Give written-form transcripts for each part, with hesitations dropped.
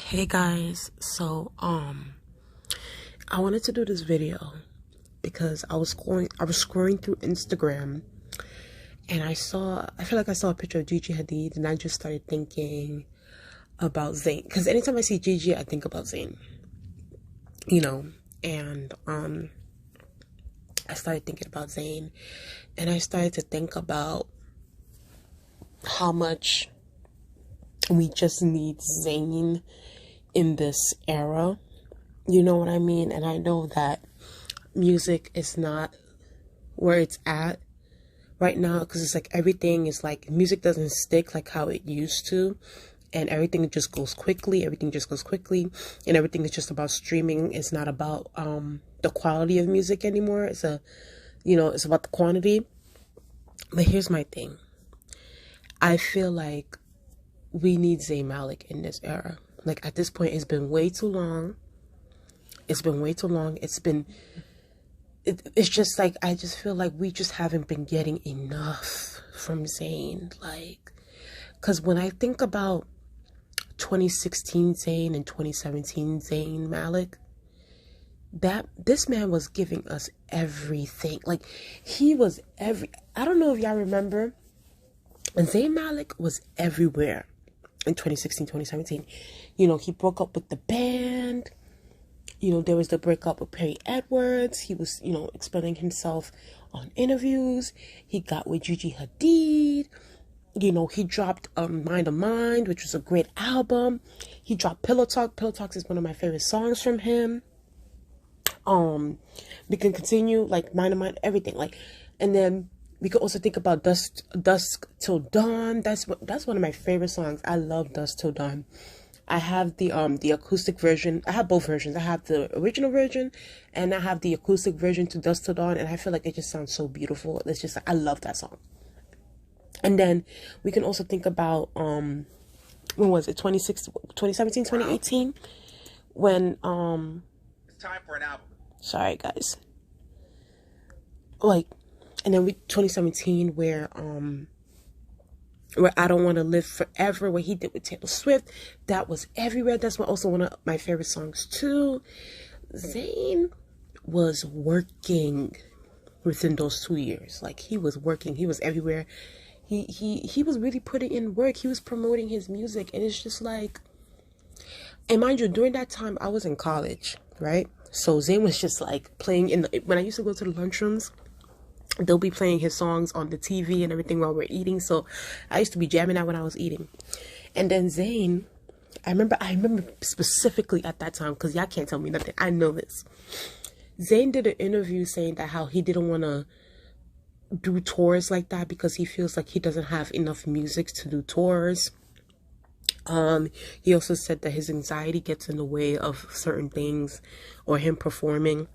Hey guys, so I wanted to do this video because I was scrolling through Instagram and I feel like I saw a picture of Gigihadid and I just started thinking about Zayn, because anytime I see Gigi I think about Zayn, and I started thinking about Zayn and I started to think about how much we just need Zayn in this era, you know what I mean? And I know that music is not where it's at right now, because it's like everything is like, music doesn't stick like how it used to, and everything just goes quickly, and everything is just about streaming. It's not about the quality of music anymore. It's it's about the quantity. But here's my thing. I feel like we need Zayn Malik in this era. Like, at this point, it's been way too long. It's just like, I just feel like we just haven't been getting enough from Zayn. Like, because when I think about 2016 Zayn and 2017 Zayn Malik, this man was giving us everything. Like, I don't know if y'all remember, and Zayn Malik was everywhere in 2016, 2017. He broke up with the band. There was the breakup with Perry Edwards. He was, explaining himself on interviews. He got with Gigihadid. He dropped Mind of Mind, which was a great album. He dropped Pillow Talk. Pillow Talk is one of my favorite songs from him. We can continue, like, Mind of Mind, everything. Like, and then we could also think about Dusk Till Dawn. That's one of my favorite songs. I love Dusk Till Dawn. I have the acoustic version. I have both versions. I have the original version and I have the acoustic version to Dusk Till Dawn, and I feel like it just sounds so beautiful. It's just, I love that song. And then we can also think about when was it, 2017, 2018, when it's time for an album. Sorry guys. Like, and then 2017, where I Don't Want to Live Forever, what he did with Taylor Swift, that was everywhere. That's also one of my favorite songs too. Zayn was working within those 2 years. Like, he was working, he was everywhere. He was really putting in work. He was promoting his music, and it's just like, and mind you, during that time I was in college, right? So Zayn was just like playing when I used to go to the lunchrooms, they'll be playing his songs on the TV and everything while we're eating. So I used to be jamming out when I was eating. And then Zayn, I remember specifically at that time, because y'all can't tell me nothing, I know this. Zayn did an interview saying that how he didn't want to do tours like that because he feels like he doesn't have enough music to do tours. He also said that his anxiety gets in the way of certain things or him performing.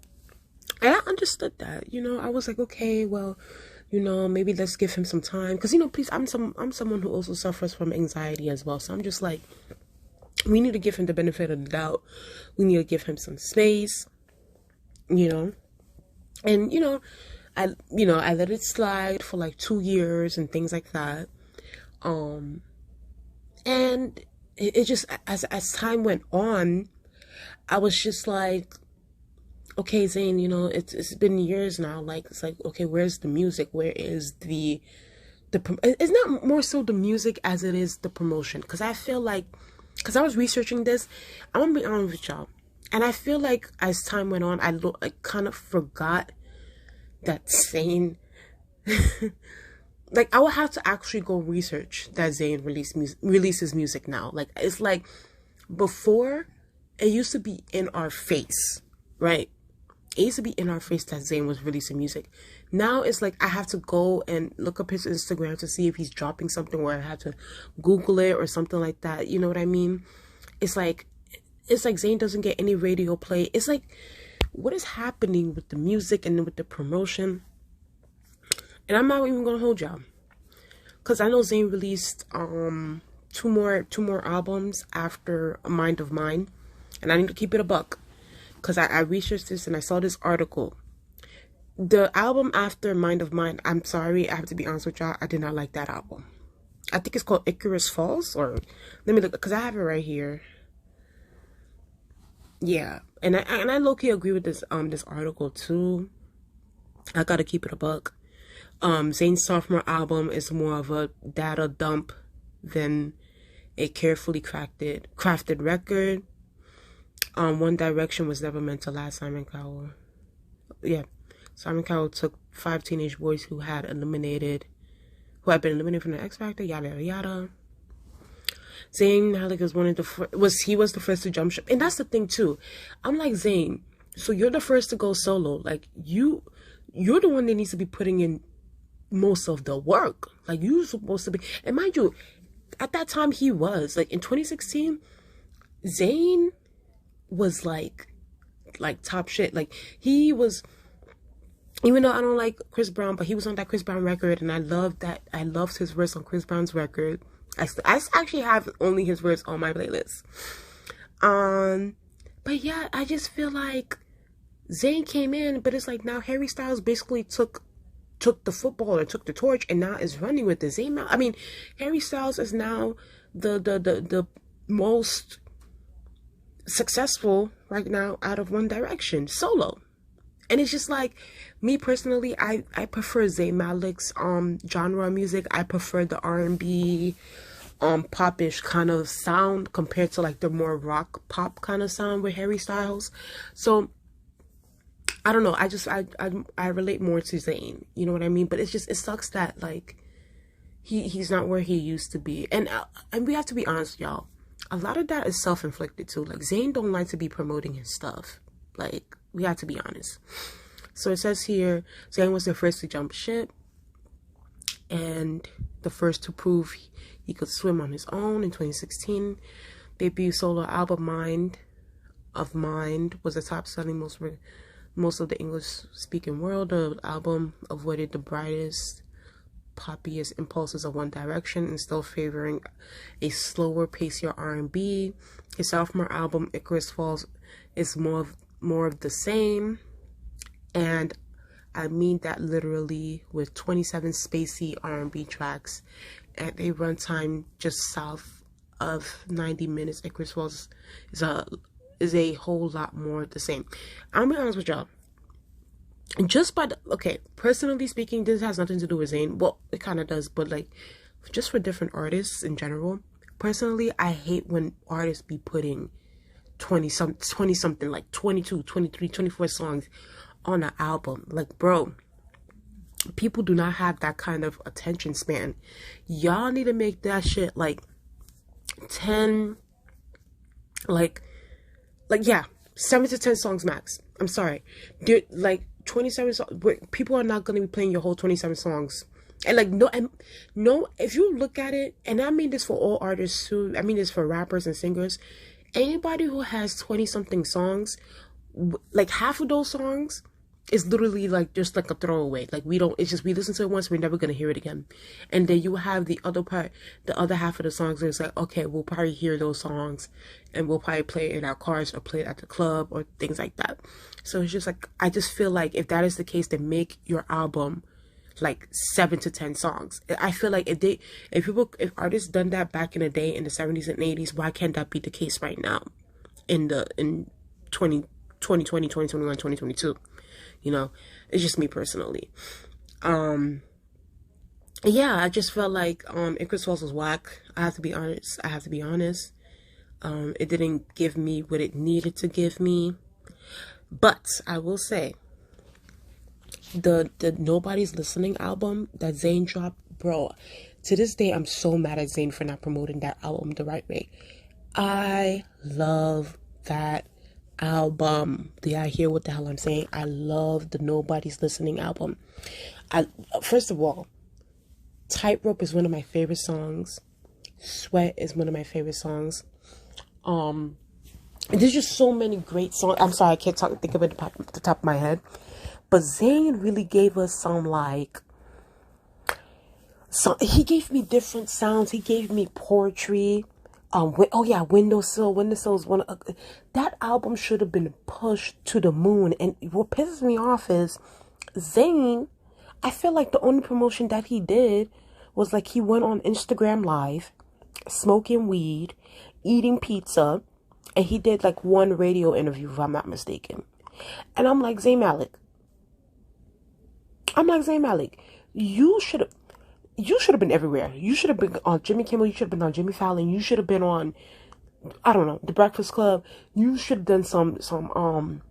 And I understood that, I was like, okay, well, maybe let's give him some time. Because, please, I'm someone who also suffers from anxiety as well. So I'm just like, we need to give him the benefit of the doubt. We need to give him some space, And, I let it slide for like 2 years and things like that. And it just, as time went on, I was just like, okay, Zayn, it's been years now. Like, it's like, okay, where's the music? Where is it's not more so the music as it is the promotion. Because I feel like, because I was researching this, I'm going to be honest with y'all. And I feel like as time went on, I kind of forgot that Zayn, like, I would have to actually go research that Zayn releases music now. Like, it's like, before, it used to be in our face, right? It used to be in our face that Zayn was releasing music. Now it's like I have to go and look up his Instagram to see if he's dropping something, or I have to Google it or something like that. You know what I mean? It's like Zayn doesn't get any radio play. It's like, what is happening with the music and with the promotion? And I'm not even gonna hold y'all, because I know Zayn released two more albums after Mind of Mine, and I need to keep it a buck. Because I researched this and I saw this article. The album after Mind of Mine, I'm sorry, I have to be honest with y'all, I did not like that album. I think it's called Icarus Falls, or let me look, because I have it right here. Yeah, and I low-key agree with this this article too. I gotta keep it a buck. Zayn's sophomore album is more of a data dump than a carefully crafted record. One Direction was never meant to last. Simon Cowell. Yeah, Simon Cowell took 5 teenage boys who had been eliminated from the X Factor. Yada yada yada. Zayn Malik was the first to jump ship, and that's the thing too. I'm like, Zayn, so you're the first to go solo. Like you're the one that needs to be putting in most of the work. Like you're supposed to be, and mind you, at that time he was like in 2016, Zayn was like top shit. Like he was, even though I don't like Chris Brown, but he was on that Chris Brown record, and I loved his verse on Chris Brown's record. I actually have only his verse on my playlist. But yeah, I just feel like Zayn came in, but it's like now Harry Styles basically took the football or took the torch and now is running with the Zayn. I mean, Harry Styles is now the most successful right now out of One Direction solo. And it's just like, me personally, I prefer Zayn Malik's genre of music. I prefer the R&B popish kind of sound compared to like the more rock pop kind of sound with Harry Styles. So I don't know, I relate more to Zayn, you know what I mean? But it sucks that like he's not where he used to be. And we have to be honest, y'all, a lot of that is self-inflicted too. Like Zayn don't like to be promoting his stuff. Like, we have to be honest. So it says here, Zayn was the first to jump ship and the first to prove he could swim on his own in 2016. Debut solo album Mind was the top-selling most of the English-speaking world. The album avoided the brightest, poppiest impulses of One Direction and still favoring a slower, pacier R&B. His sophomore album, Icarus Falls, is more of the same, and I mean that literally, with 27 spacey R&B tracks at a runtime just south of 90 minutes. Icarus Falls is a whole lot more the same. I'll be honest with y'all, just by personally speaking, this has nothing to do with Zayn. Well, it kind of does, but like just for different artists in general, personally, I hate when artists be putting 20 something, like 22, 23, 24 songs on an album. Like, bro, people do not have that kind of attention span. Y'all need to make that shit like 10, like yeah, 7 to 10 songs max. I'm sorry, dude, like 27 songs. People are not going to be playing your whole 27 songs. And like, no, if you look at it, and I mean this for all artists too, I mean this for rappers and singers, anybody who has 20 something songs, like half of those songs is literally like just like a throwaway. Like we listen to it once, we're never gonna hear it again. And then you have the other half of the songs where it's like, okay, we'll probably hear those songs and we'll probably play it in our cars or play it at the club or things like that. So it's just like, I just feel like if that is the case, then make your album like 7 to 10 songs. I feel like if artists done that back in the day in the 70s and 80s, why can't that be the case right now in 2020, 2021, 2022? You know, it's just me personally. Yeah, I just felt like Icarus Falls was whack. I have to be honest. It didn't give me what it needed to give me. But I will say, the Nobody's Listening album that Zayn dropped, bro, to this day I'm so mad at Zayn for not promoting that album the right way. I love that album. Do y'all hear what the hell I'm saying? I love the Nobody's Listening album. First of all, Tightrope is one of my favorite songs. Sweat is one of my favorite songs. There's just so many great songs. I'm sorry, I can't think of it at the top of my head. But Zayn really gave us some he gave me different sounds. He gave me poetry. Windowsill is one of that album should have been pushed to the moon. And what pisses me off is Zayn, I feel like the only promotion that he did was like he went on Instagram Live, smoking weed, eating pizza, And he did like one radio interview, if I'm not mistaken. And I'm like, Zayn Malik, you should have been everywhere. You should have been on Jimmy Kimmel. You should have been on Jimmy Fallon. You should have been on, I don't know, The Breakfast Club. You should have done some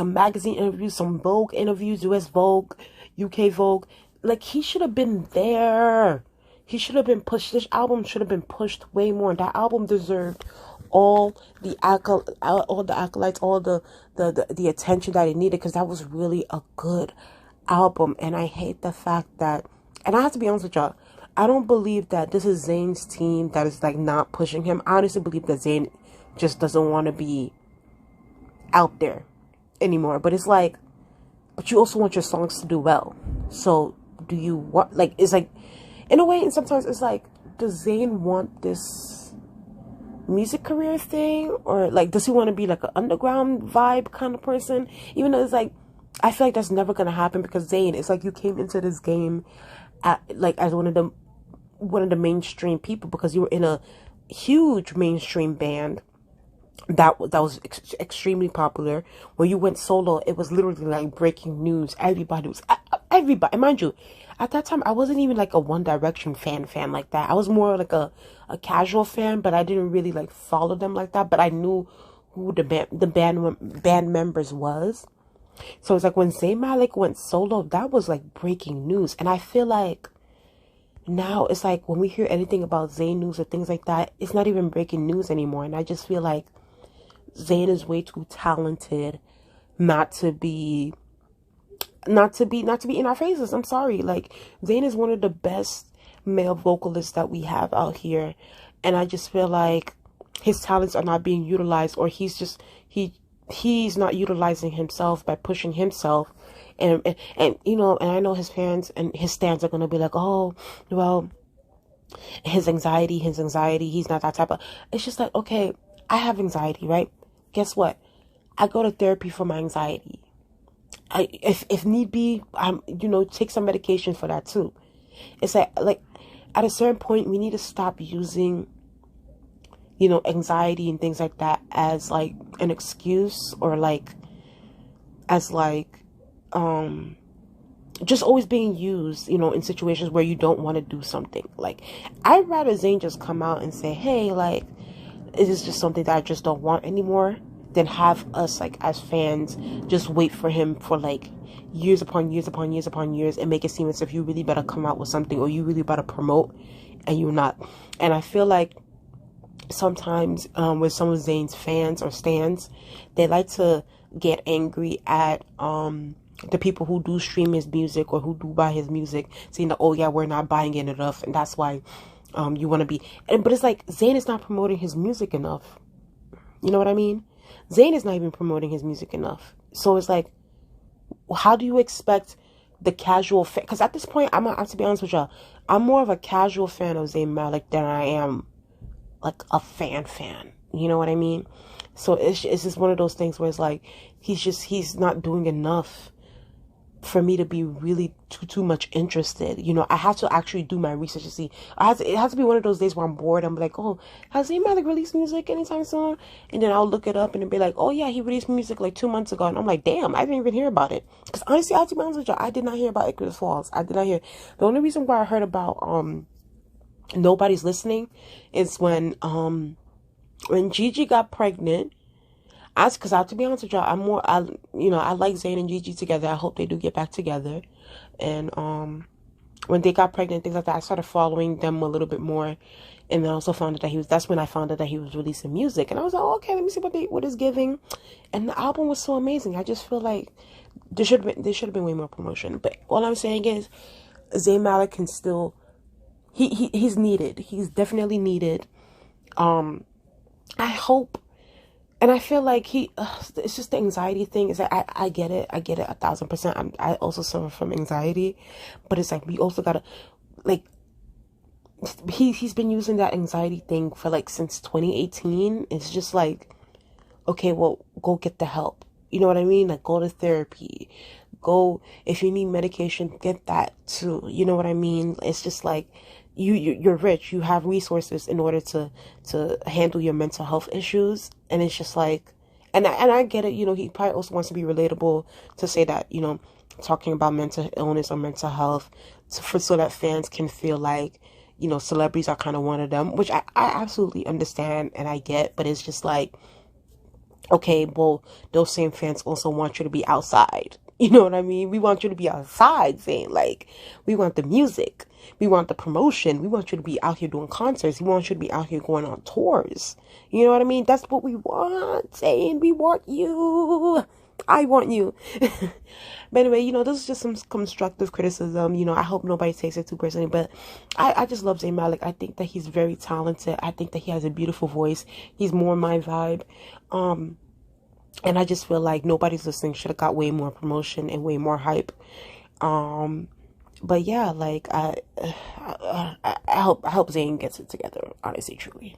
magazine interviews, some Vogue interviews, US Vogue, UK Vogue. Like, he should have been there. He should have been pushed. This album should have been pushed way more. That album deserved all the acolytes, all the attention that it needed, because that was really a good album. And I hate the fact that, and I have to be honest with y'all, I don't believe that this is Zayn's team that is like not pushing him. I honestly believe that Zayn just doesn't want to be out there anymore. But it's like, but you also want your songs to do well. So do you want, like, it's like, in a way, and sometimes it's like, does Zayn want this music career thing? Or like, does he want to be like an underground vibe kind of person? Even though it's like, I feel like that's never going to happen, because Zayn, it's like you came into this game like as one of the mainstream people, because you were in a huge mainstream band that was extremely popular. When you went solo, it was literally like breaking news. Everybody, and mind you, at that time I wasn't even like a One Direction fan like that. I was more like a casual fan, but I didn't really like follow them like that. But I knew who the band members was. So it's like when Zayn Malik went solo, that was like breaking news. And I feel like now it's like when we hear anything about Zayn news or things like that, it's not even breaking news anymore. And I just feel like Zayn is way too talented not to be in our faces. I'm sorry. Like, Zayn is one of the best male vocalists that we have out here. And I just feel like his talents are not being utilized, or he's not utilizing himself by pushing himself. And you know, and I know his fans and his stans are going to be like, oh, well, his anxiety, he's not that type of, it's just like, okay, I have anxiety, right? Guess what? I go to therapy for my anxiety. If need be, take some medication for that too. It's like at a certain point, we need to stop using, anxiety and things like that as like an excuse, or like as like just always being used, in situations where you don't want to do something. Like, I'd rather Zayn just come out and say, hey, like, it is just something that I just don't want anymore, than have us, like, as fans, just wait for him for like years upon years upon years upon years, and make it seem as if you really better come out with something, or you really better promote, and you're not. And I feel like sometimes with some of Zayn's fans or stans, they like to get angry at the people who do stream his music or who do buy his music, saying that, oh yeah, we're not buying it enough, and that's why you want to be. But it's like, Zayn is not promoting his music enough. You know what I mean? Zayn is not even promoting his music enough. So it's like, how do you expect the casual fan? Because at this point, I'm to be honest with y'all, I'm more of a casual fan of Zayn Malik than I am like a fan. You know what I mean? So it's just one of those things where it's like, he's not doing enough for me to be really too much interested. I have to actually do my research to see. It has to be one of those days where I'm bored. I'm like, oh, has Zayn Malik released music anytime soon? And then I'll look it up and it'll be like, oh yeah, he released music like 2 months ago. And I'm like, damn, I didn't even hear about it. Because honestly, I have to be honest with you, I did not hear about Icarus Falls. I did not hear. The only reason why I heard about Nobody's Listening is when Gigi got pregnant. Because I have to be honest with y'all, I like Zayn and Gigi together. I hope they do get back together. And when they got pregnant, things like that, I started following them a little bit more. And then I also found out that that's when I found out that he was releasing music. And I was like, oh, okay, let me see what is giving. And the album was so amazing. I just feel like there should have been way more promotion. But all I'm saying is, Zayn Malik can still, he's needed. He's definitely needed. I hope. And I feel like it's just the anxiety thing. Is that I get it 1,000%. I also suffer from anxiety, but it's like, we also gotta, like, he's been using that anxiety thing for like since 2018. It's just like, okay, well, go get the help. You know what I mean? Like, go to therapy. Go, if you need medication, get that too. You know what I mean? It's just like, you're rich, you have resources in order to handle your mental health issues. And it's just like, and I get it, you know, he probably also wants to be relatable to say that, you know, talking about mental illness or mental health so that fans can feel like, you know, celebrities are kind of one of them, which I absolutely understand and I get, but it's just like, okay, well, those same fans also want you to be outside. You know what I mean? We want you to be outside, saying like, we want the music, we want the promotion, we want you to be out here doing concerts, we want you to be out here going on tours. You know what I mean? That's what we want, saying we want you. I want you. But anyway, you know, this is just some constructive criticism. You know, I hope nobody takes it too personally, but I just love Zayn Malik. I think that he's very talented. I think that he has a beautiful voice. He's more my vibe. And I just feel like nobody's listening should have got way more promotion and way more hype. But yeah, like I hope Zayn gets it together, honestly, truly.